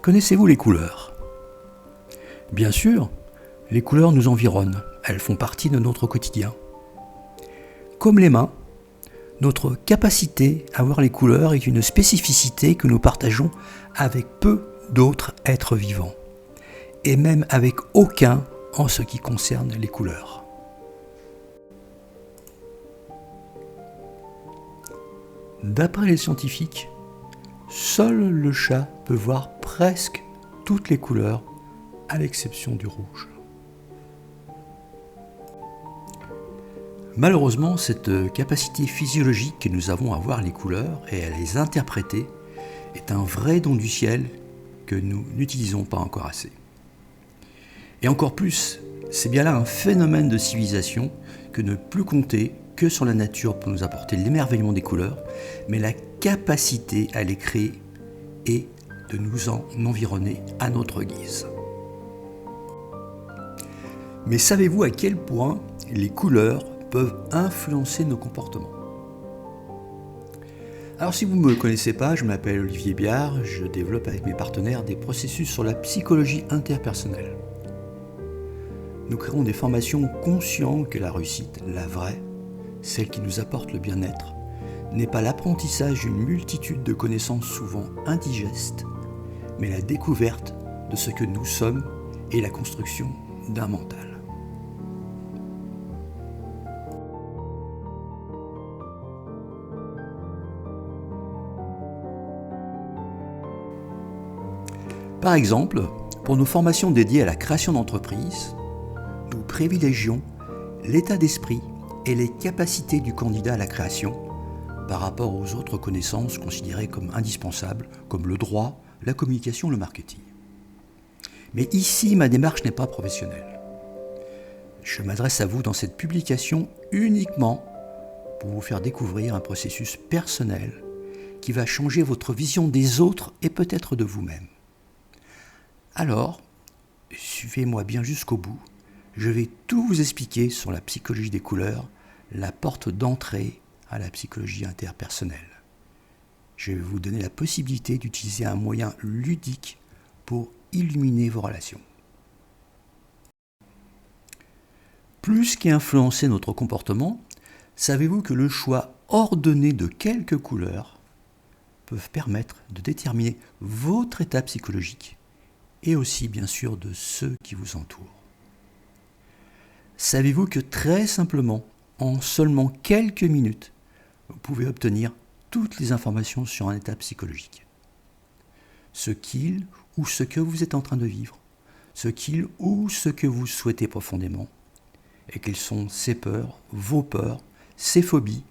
Connaissez-vous les couleurs ? Bien sûr, les couleurs nous environnent, elles font partie de notre quotidien. Comme les mains, notre capacité à voir les couleurs est une spécificité que nous partageons avec peu d'autres êtres vivants, et même avec aucun en ce qui concerne les couleurs. D'après les scientifiques, seul le chat peut voir presque toutes les couleurs, à l'exception du rouge. Malheureusement, cette capacité physiologique que nous avons à voir les couleurs et à les interpréter est un vrai don du ciel que nous n'utilisons pas encore assez. Et encore plus, c'est bien là un phénomène de civilisation que ne plus compter que sur la nature pour nous apporter l'émerveillement des couleurs, mais la capacité à les créer et de nous en environner à notre guise. Mais savez-vous à quel point les couleurs peuvent influencer nos comportements ? Alors si vous ne me connaissez pas, je m'appelle Olivier Biard, je développe avec mes partenaires des processus sur la psychologie interpersonnelle. Nous créons des formations conscients que la réussite, la vraie, celle qui nous apporte le bien-être, n'est pas l'apprentissage d'une multitude de connaissances souvent indigestes, mais la découverte de ce que nous sommes et la construction d'un mental. Par exemple, pour nos formations dédiées à la création d'entreprises, nous privilégions l'état d'esprit et les capacités du candidat à la création par rapport aux autres connaissances considérées comme indispensables, comme le droit, la communication, le marketing. Mais ici, ma démarche n'est pas professionnelle. Je m'adresse à vous dans cette publication uniquement pour vous faire découvrir un processus personnel qui va changer votre vision des autres et peut-être de vous-même. Alors, suivez-moi bien jusqu'au bout. Je vais tout vous expliquer sur la psychologie des couleurs, la porte d'entrée à la psychologie interpersonnelle. Je vais vous donner la possibilité d'utiliser un moyen ludique pour illuminer vos relations. Plus qu'influencer notre comportement, savez-vous que le choix ordonné de quelques couleurs peuvent permettre de déterminer votre état psychologique et aussi bien sûr de ceux qui vous entourent. Savez-vous que très simplement, en seulement quelques minutes, vous pouvez obtenir toutes les informations sur un état psychologique. Ce qu'il ou ce que vous êtes en train de vivre, ce qu'il ou ce que vous souhaitez profondément, et quelles sont ses peurs, vos peurs, ses phobies,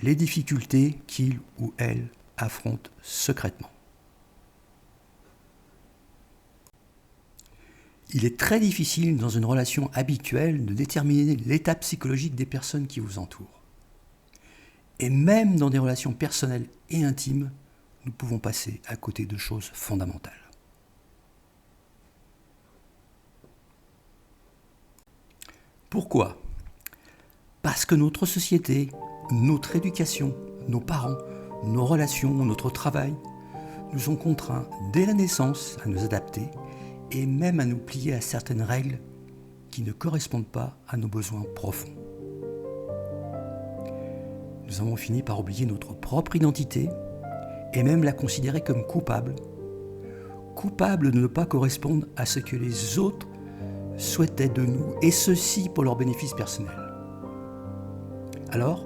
les difficultés qu'il ou elle affronte secrètement. Il est très difficile dans une relation habituelle de déterminer l'état psychologique des personnes qui vous entourent. Et même dans des relations personnelles et intimes, nous pouvons passer à côté de choses fondamentales. Pourquoi ? Parce que notre société, notre éducation, nos parents, nos relations, notre travail nous ont contraints dès la naissance à nous adapter et même à nous plier à certaines règles qui ne correspondent pas à nos besoins profonds. Nous avons fini par oublier notre propre identité et même la considérer comme coupable de ne pas correspondre à ce que les autres souhaitaient de nous, et ceci pour leur bénéfice personnel. Alors,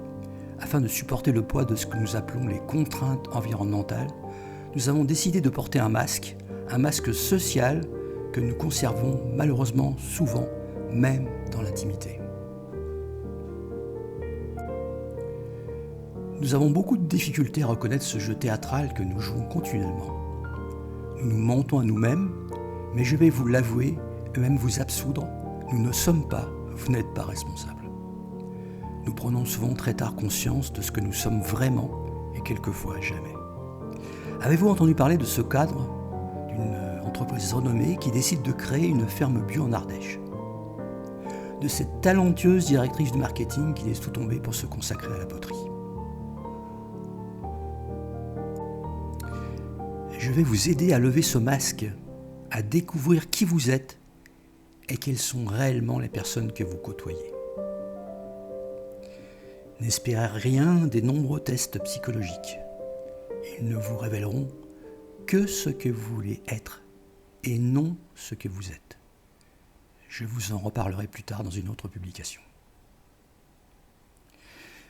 afin de supporter le poids de ce que nous appelons les contraintes environnementales, nous avons décidé de porter un masque social que nous conservons malheureusement souvent, même dans l'intimité. Nous avons beaucoup de difficultés à reconnaître ce jeu théâtral que nous jouons continuellement. Nous nous mentons à nous-mêmes, mais je vais vous l'avouer et même vous absoudre, nous ne sommes pas, vous n'êtes pas responsables. Nous prenons souvent très tard conscience de ce que nous sommes vraiment et quelquefois jamais. Avez-vous entendu parler de ce cadre d'une entreprise renommée qui décide de créer une ferme bio en Ardèche ? de cette talentueuse directrice du marketing qui laisse tout tomber pour se consacrer à la poterie. Je vais vous aider à lever ce masque, à découvrir qui vous êtes et quelles sont réellement les personnes que vous côtoyez. N'espérez rien des nombreux tests psychologiques. Ils ne vous révéleront que ce que vous voulez être et non ce que vous êtes. Je vous en reparlerai plus tard dans une autre publication.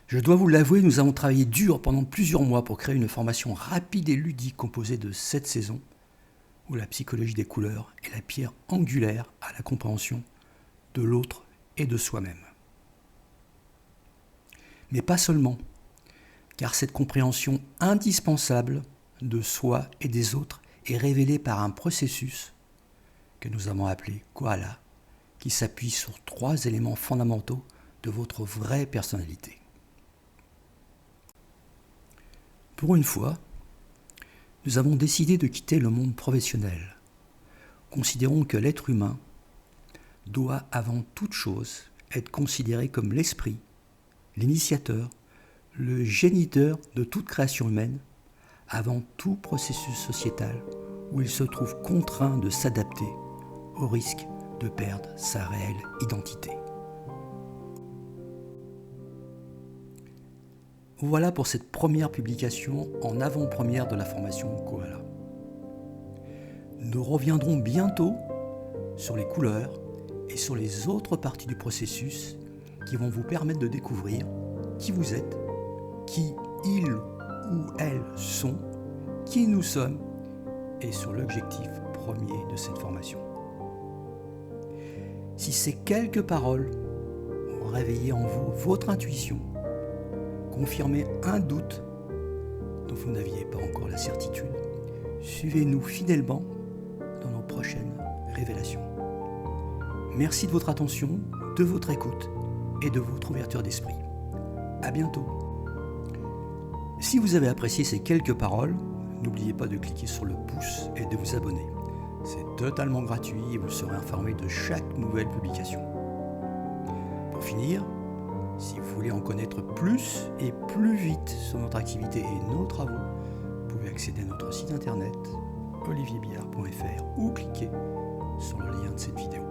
Je dois vous l'avouer, nous avons travaillé dur pendant plusieurs mois pour créer une formation rapide et ludique composée de 7 saisons où la psychologie des couleurs est la pierre angulaire à la compréhension de l'autre et de soi-même. Mais pas seulement, car cette compréhension indispensable de soi et des autres est révélée par un processus que nous avons appelé Koala, qui s'appuie sur 3 éléments fondamentaux de votre vraie personnalité. Pour une fois, nous avons décidé de quitter le monde professionnel. Considérons que l'être humain doit avant toute chose être considéré comme l'esprit, l'initiateur, le géniteur de toute création humaine, avant tout processus sociétal où il se trouve contraint de s'adapter au risque de perdre sa réelle identité. Voilà pour cette première publication en avant-première de la formation Koala. Nous reviendrons bientôt sur les couleurs et sur les autres parties du processus qui vont vous permettre de découvrir qui vous êtes, qui ils ou elles sont, qui nous sommes et sur l'objectif premier de cette formation. Si ces quelques paroles ont réveillé en vous votre intuition, confirmé un doute dont vous n'aviez pas encore la certitude, suivez-nous fidèlement dans nos prochaines révélations. Merci de votre attention, de votre écoute et de votre ouverture d'esprit. À bientôt. Si vous avez apprécié ces quelques paroles, n'oubliez pas de cliquer sur le pouce et de vous abonner. C'est totalement gratuit et vous serez informé de chaque nouvelle publication. Pour finir, si vous voulez en connaître plus et plus vite sur notre activité et nos travaux, vous pouvez accéder à notre site internet olivierbillard.fr ou cliquer sur le lien de cette vidéo.